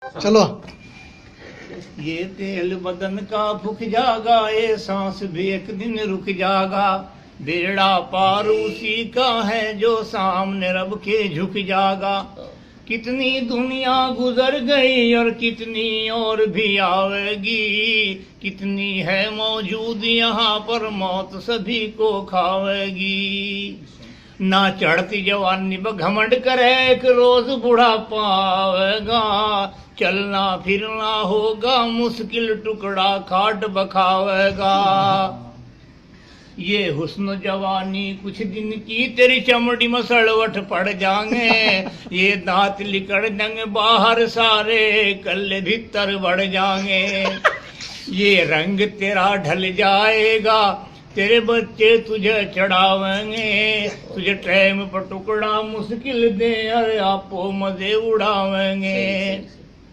चलो। ये तेल बदन का फूक जागा, ये सांस भी एक दिन रुक जागा। बेड़ा पार उसी का है जो सामने रब के झुक जागा। कितनी दुनिया गुजर गई और कितनी और भी आवेगी। कितनी है मौजूद यहाँ पर, मौत सभी को खावेगी। ना चढ़ती जवानी पर घमंड करे, एक रोज बुढ़ापा आवेगा। चलना फिरना होगा मुश्किल, टुकड़ा खाट बखावेगा। ये हुस्न जवानी कुछ दिन की, तेरी चमड़ी में सड़वट पड़ जाएंगे। ये दांत लिकड़ जाएंगे बाहर सारे, कल भीतर बढ़ जाएंगे। ये रंग तेरा ढल जाएगा, तेरे बच्चे तुझे चढ़ावेंगे। तुझे टाइम पर टुकड़ा मुश्किल दे, अरे आपो मजे उड़ावेंगे।